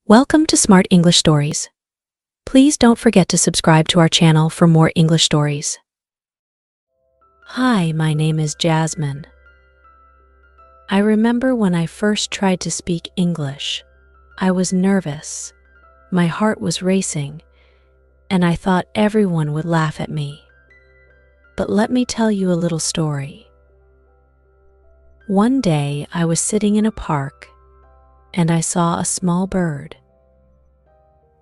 Welcome to Smart English Stories. Please don't forget to subscribe to our channel for more English stories. Hi, my name is Jasmine. I remember when I first tried to speak English. I was nervous, my heart was racing, and I thought everyone would laugh at me. But let me tell you a little story. One day I was sitting in a park and I saw a small bird.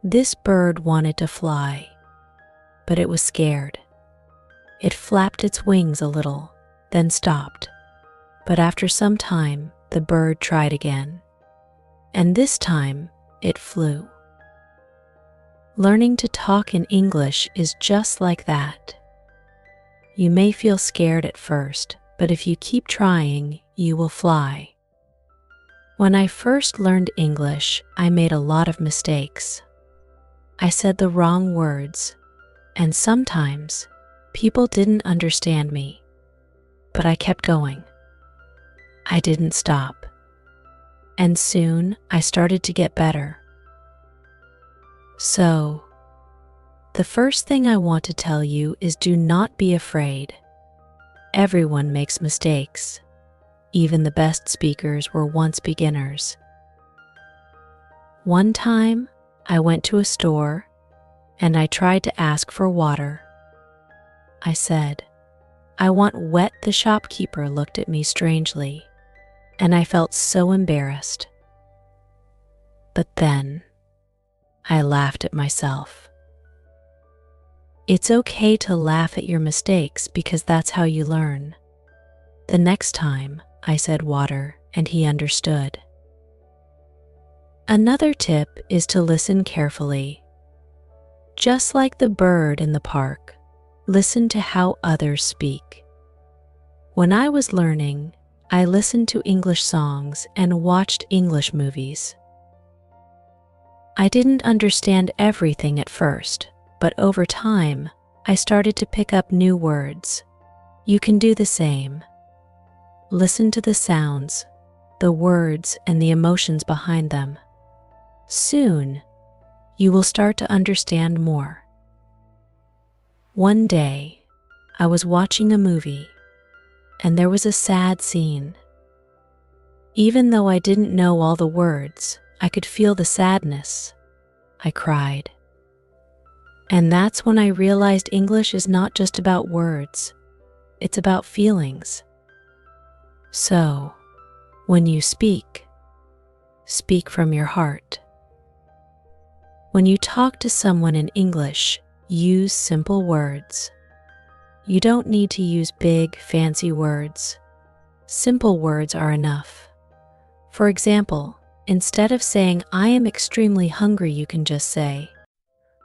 This bird wanted to fly, but it was scared. It flapped its wings a little, then stopped. But after some time, the bird tried again, and this time it flew. Learning to talk in English is just like that. You may feel scared at first, but if you keep trying, you will fly. When I first learned English, I made a lot of mistakes. I said the wrong words, and sometimes people didn't understand me. But I kept going. I didn't stop. And soon I started to get better. So, the first thing I want to tell you is do not be afraid. Everyone makes mistakes. Even the best speakers were once beginners. One time, I went to a store and I tried to ask for water. I said, "I want wet." The shopkeeper looked at me strangely, and I felt so embarrassed. But then, I laughed at myself. It's okay to laugh at your mistakes because that's how you learn. The next time, I said water, and he understood. Another tip is to listen carefully. Just like the bird in the park, listen to how others speak. When I was learning, I listened to English songs and watched English movies. I didn't understand everything at first, but over time, I started to pick up new words. You can do the same. Listen to the sounds, the words, and the emotions behind them. Soon, you will start to understand more. One day, I was watching a movie, and there was a sad scene. Even though I didn't know all the words, I could feel the sadness. I cried. And that's when I realized English is not just about words, it's about feelings. So, when you speak, speak from your heart. When you talk to someone in English, use simple words. You don't need to use big, fancy words. Simple words are enough. For example, instead of saying, "I am extremely hungry," you can just say,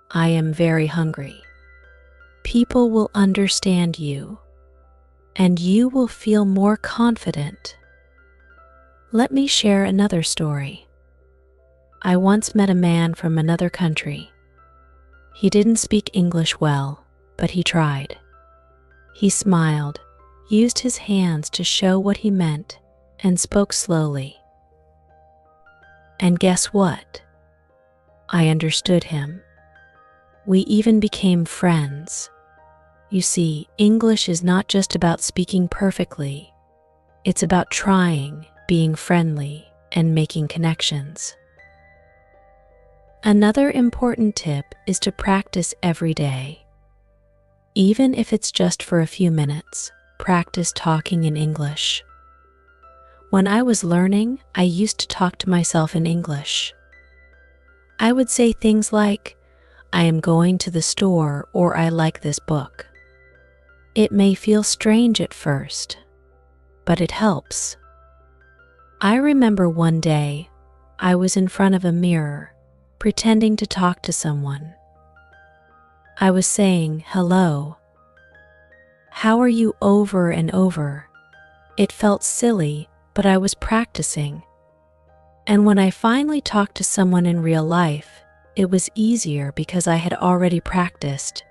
"I am very hungry." People will understand you, and you will feel more confident. Let me share another story. I once met a man from another country. He didn't speak English well, but he tried. He smiled, used his hands to show what he meant, and spoke slowly. And guess what? I understood him. We even became friends. You see, English is not just about speaking perfectly. It's about trying, being friendly, and making connections. Another important tip is to practice every day. Even if it's just for a few minutes, practice talking in English. When I was learning, I used to talk to myself in English. I would say things like, "I am going to the store," or "I like this book." It may feel strange at first, but it helps. I remember one day, I was in front of a mirror, pretending to talk to someone. I was saying, "Hello. How are you?" over and over. It felt silly, but I was practicing. And when I finally talked to someone in real life, it was easier because I had already practiced.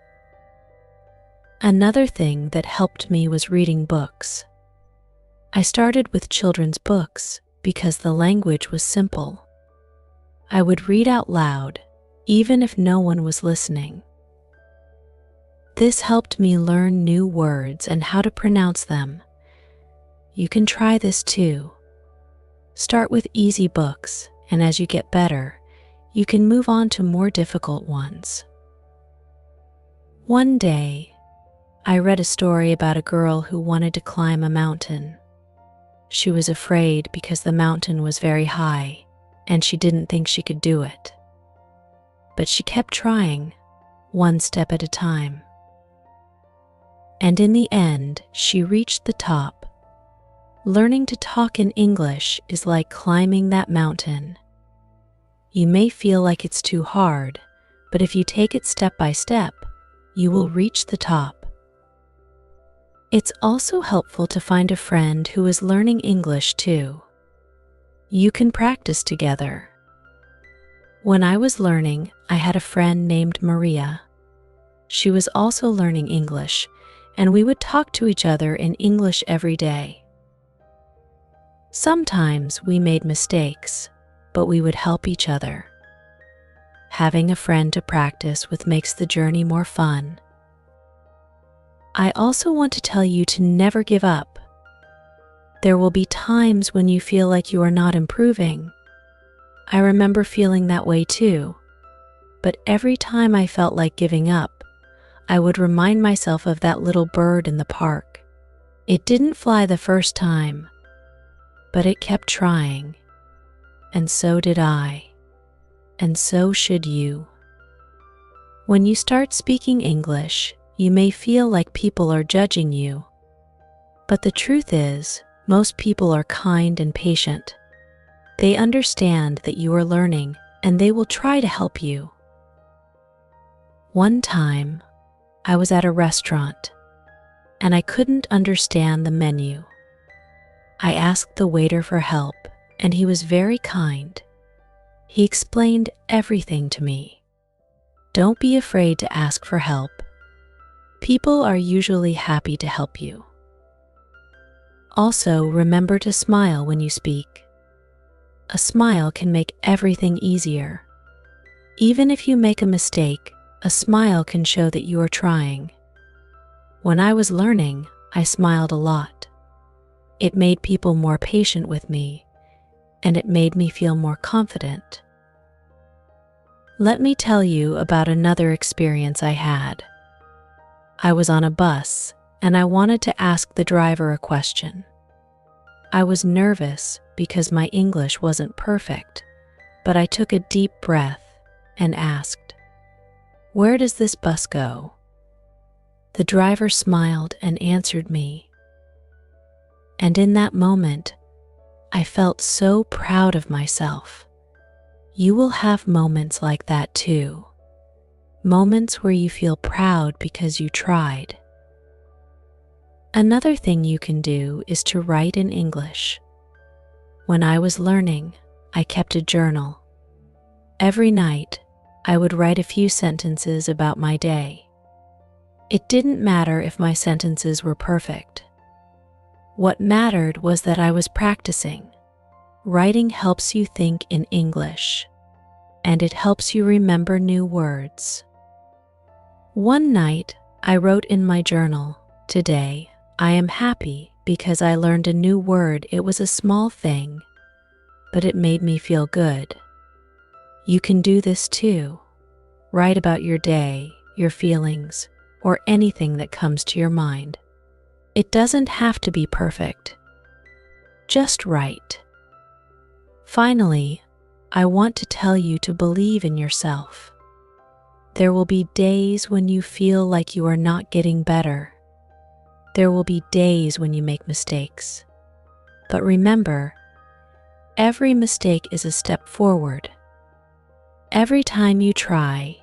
Another thing that helped me was reading books. I started with children's books because the language was simple. I would read out loud, even if no one was listening. This helped me learn new words and how to pronounce them. You can try this too. Start with easy books, and as you get better, you can move on to more difficult ones. One day, I read a story about a girl who wanted to climb a mountain. She was afraid because the mountain was very high, and she didn't think she could do it. But she kept trying, one step at a time. And in the end, she reached the top. Learning to talk in English is like climbing that mountain. You may feel like it's too hard, but if you take it step by step, you will reach the top. It's also helpful to find a friend who is learning English too. You can practice together. When I was learning, I had a friend named Maria. She was also learning English, and we would talk to each other in English every day. Sometimes we made mistakes, but we would help each other. Having a friend to practice with makes the journey more fun. I also want to tell you to never give up. There will be times when you feel like you are not improving. I remember feeling that way too, but every time I felt like giving up, I would remind myself of that little bird in the park. It didn't fly the first time, but it kept trying, and so did I. And so should you. When you start speaking English, you may feel like people are judging you. But the truth is, most people are kind and patient. They understand that you are learning, and they will try to help you. One time, I was at a restaurant, and I couldn't understand the menu. I asked the waiter for help, and he was very kind. He explained everything to me. Don't be afraid to ask for help. People are usually happy to help you. Also, remember to smile when you speak. A smile can make everything easier. Even if you make a mistake, a smile can show that you are trying. When I was learning, I smiled a lot. It made people more patient with me, and it made me feel more confident. Let me tell you about another experience I had. I was on a bus, and I wanted to ask the driver a question. I was nervous because my English wasn't perfect, but I took a deep breath and asked, "Where does this bus go?" The driver smiled and answered me. And in that moment, I felt so proud of myself. You will have moments like that too. Moments where you feel proud because you tried. Another thing you can do is to write in English. When I was learning, I kept a journal. Every night, I would write a few sentences about my day. It didn't matter if my sentences were perfect. What mattered was that I was practicing. Writing helps you think in English, and it helps you remember new words. One night, I wrote in my journal, "Today, I am happy because I learned a new word. It was a small thing, but it made me feel good." You can do this too. Write about your day, your feelings, or anything that comes to your mind. It doesn't have to be perfect. Just write. Finally, I want to tell you to believe in yourself. There will be days when you feel like you are not getting better. There will be days when you make mistakes. But remember, every mistake is a step forward. Every time you try,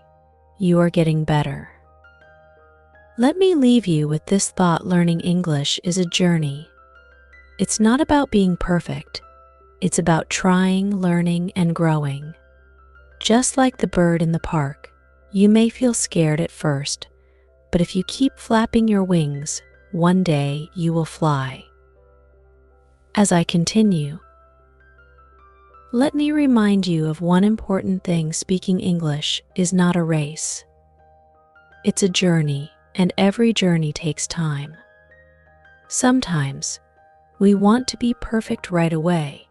you are getting better. Let me leave you with this thought: learning English is a journey. It's not about being perfect. It's about trying, learning, and growing. Just like the bird in the park, you may feel scared at first, but if you keep flapping your wings, one day you will fly. As I continue, Let me remind you of one important thing: speaking English is not a race. It's a journey, and every journey takes time. Sometimes we want to be perfect right away,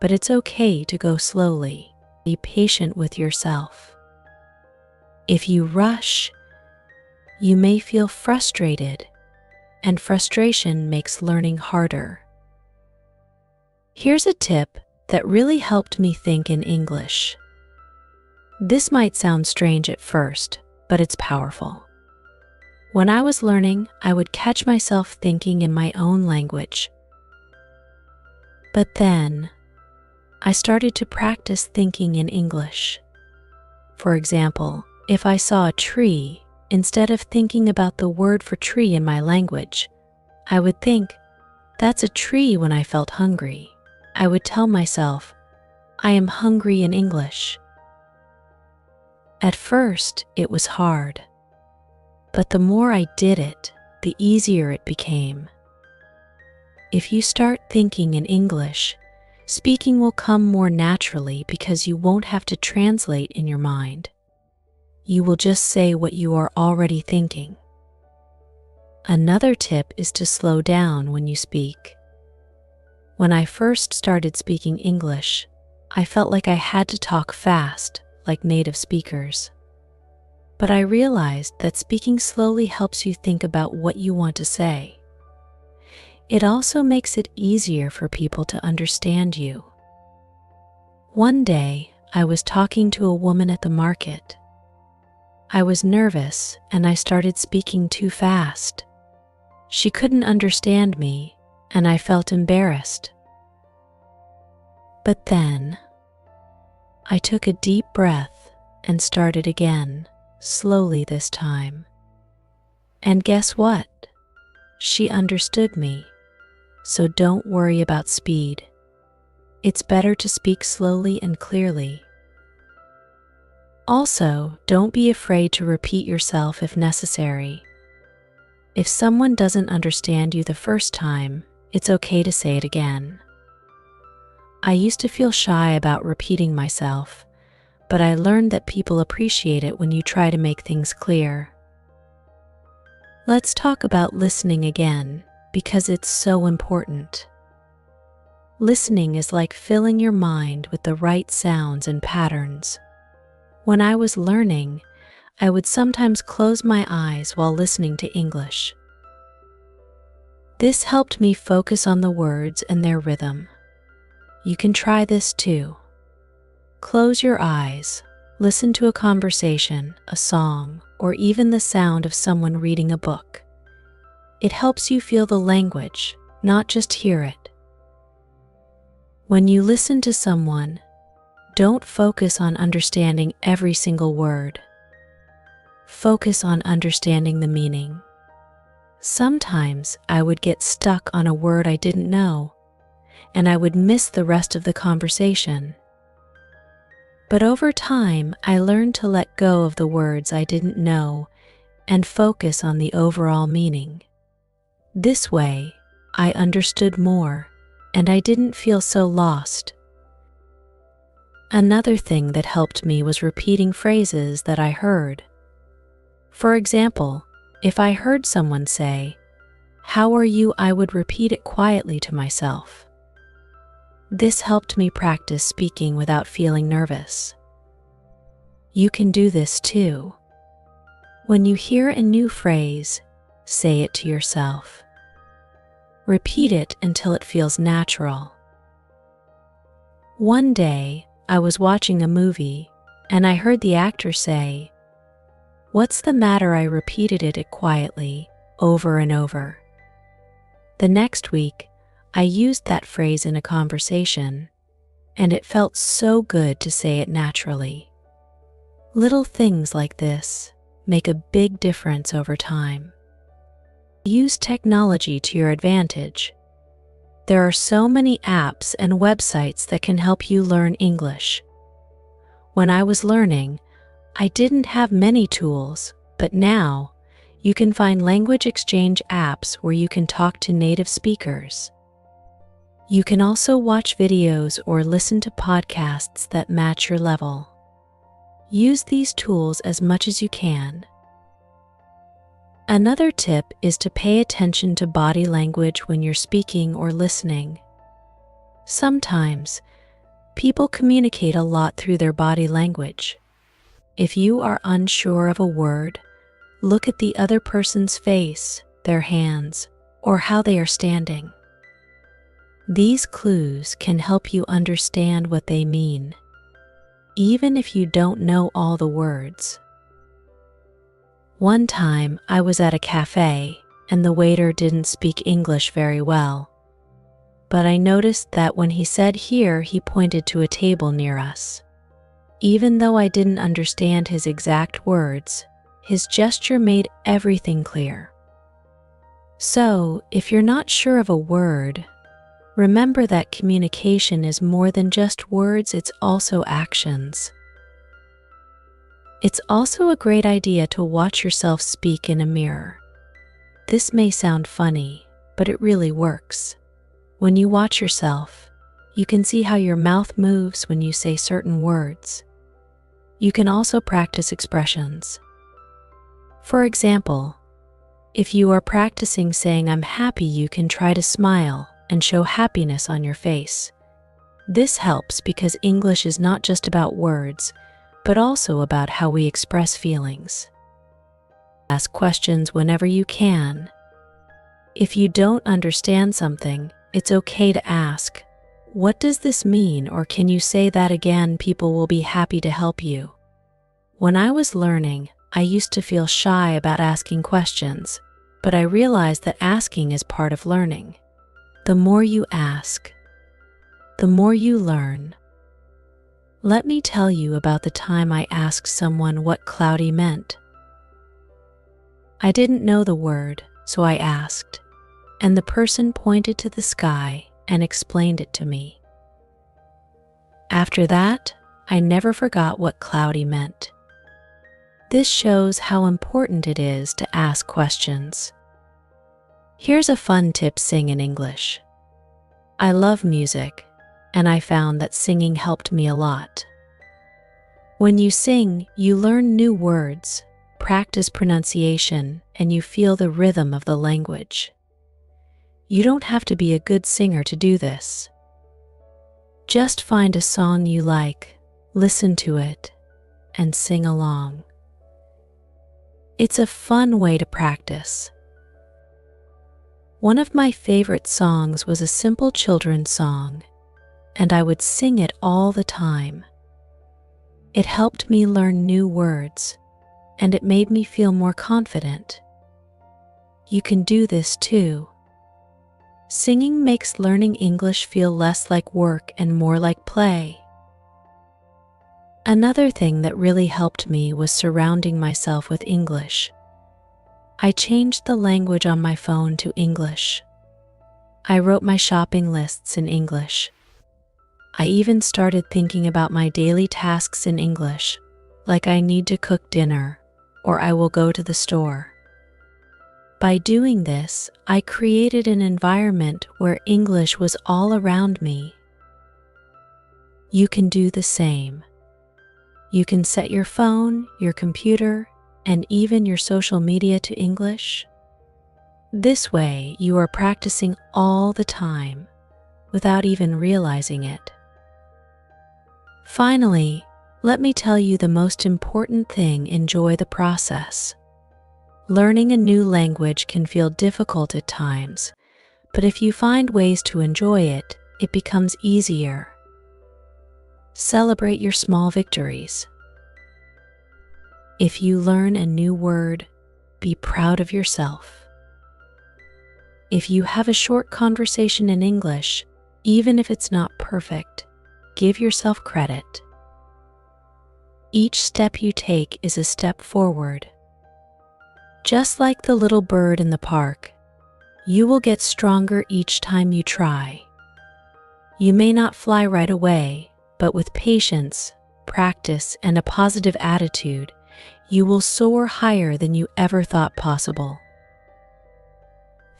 but it's okay to go slowly. Be patient with yourself. If you rush, you may feel frustrated, and frustration makes learning harder. Here's a tip that really helped me think in English. This might sound strange at first, but it's powerful. When I was learning, I would catch myself thinking in my own language. But then, I started to practice thinking in English. For example, if I saw a tree, instead of thinking about the word for tree in my language, I would think, "That's a tree." When I felt hungry, I would tell myself, "I am hungry" in English. At first, it was hard, but the more I did it, the easier it became. If you start thinking in English, speaking will come more naturally because you won't have to translate in your mind. You will just say what you are already thinking. Another tip is to slow down when you speak. When I first started speaking English, I felt like I had to talk fast, like native speakers. But I realized that speaking slowly helps you think about what you want to say. It also makes it easier for people to understand you. One day, I was talking to a woman at the market. I was nervous and I started speaking too fast. She couldn't understand me, and I felt embarrassed. But then, I took a deep breath and started again, slowly this time. And guess what? She understood me. So don't worry about speed. It's better to speak slowly and clearly. Also, don't be afraid to repeat yourself if necessary. If someone doesn't understand you the first time, it's okay to say it again. I used to feel shy about repeating myself, but I learned that people appreciate it when you try to make things clear. Let's talk about listening again, because it's so important. Listening is like filling your mind with the right sounds and patterns. When I was learning, I would sometimes close my eyes while listening to English. This helped me focus on the words and their rhythm. You can try this too. Close your eyes, listen to a conversation, a song, or even the sound of someone reading a book. It helps you feel the language, not just hear it. When you listen to someone, don't focus on understanding every single word. Focus on understanding the meaning. Sometimes I would get stuck on a word I didn't know, and I would miss the rest of the conversation. But over time, I learned to let go of the words I didn't know and focus on the overall meaning. This way, I understood more, and I didn't feel so lost. Another thing that helped me was repeating phrases that I heard. For example, if I heard someone say, "How are you?" I would repeat it quietly to myself. This helped me practice speaking without feeling nervous. You can do this too. When you hear a new phrase, say it to yourself. Repeat it until it feels natural. One day, I was watching a movie, and I heard the actor say, "What's the matter?" I repeated it quietly, over and over. The next week, I used that phrase in a conversation, and it felt so good to say it naturally. Little things like this make a big difference over time. Use technology to your advantage. There are so many apps and websites that can help you learn English. When I was learning, I didn't have many tools, but now you can find language exchange apps where you can talk to native speakers. You can also watch videos or listen to podcasts that match your level. Use these tools as much as you can. Another tip is to pay attention to body language when you're speaking or listening. Sometimes, people communicate a lot through their body language. If you are unsure of a word, look at the other person's face, their hands, or how they are standing. These clues can help you understand what they mean, even if you don't know all the words. One time, I was at a cafe, and the waiter didn't speak English very well. But I noticed that when he said "here," he pointed to a table near us. Even though I didn't understand his exact words, his gesture made everything clear. So, if you're not sure of a word, remember that communication is more than just words, it's also actions. It's also a great idea to watch yourself speak in a mirror. This may sound funny, but it really works. When you watch yourself, you can see how your mouth moves when you say certain words. You can also practice expressions. For example, if you are practicing saying "I'm happy," you can try to smile and show happiness on your face. This helps because English is not just about words, but also about how we express feelings. Ask questions whenever you can. If you don't understand something, it's okay to ask, "What does this mean?" or "Can you say that again?" People will be happy to help you. When I was learning, I used to feel shy about asking questions, but I realized that asking is part of learning. The more you ask, the more you learn. Let me tell you about the time I asked someone what cloudy meant. I didn't know the word, so I asked, and the person pointed to the sky and explained it to me. After that, I never forgot what cloudy meant. This shows how important it is to ask questions. Here's a fun tip: sing in English. I love music, and I found that singing helped me a lot. When you sing, you learn new words, practice pronunciation, and you feel the rhythm of the language. You don't have to be a good singer to do this. Just find a song you like, listen to it, and sing along. It's a fun way to practice. One of my favorite songs was a simple children's song, and I would sing it all the time. It helped me learn new words, and it made me feel more confident. You can do this too. Singing makes learning English feel less like work and more like play. Another thing that really helped me was surrounding myself with English. I changed the language on my phone to English. I wrote my shopping lists in English. I even started thinking about my daily tasks in English, like I need to cook dinner, or I will go to the store. By doing this, I created an environment where English was all around me. You can do the same. You can set your phone, your computer, and even your social media to English. This way, you are practicing all the time without even realizing it. Finally, let me tell you the most important thing: enjoy the process. Learning a new language can feel difficult at times, but if you find ways to enjoy it, it becomes easier. Celebrate your small victories. If you learn a new word, be proud of yourself. If you have a short conversation in English, even if it's not perfect, give yourself credit. Each step you take is a step forward. Just like the little bird in the park, you will get stronger each time you try. You may not fly right away, but with patience, practice, and a positive attitude, you will soar higher than you ever thought possible.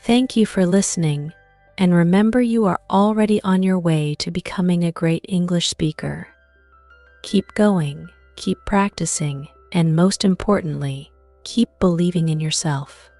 Thank you for listening. And remember, you are already on your way to becoming a great English speaker. Keep going, keep practicing, and most importantly, keep believing in yourself.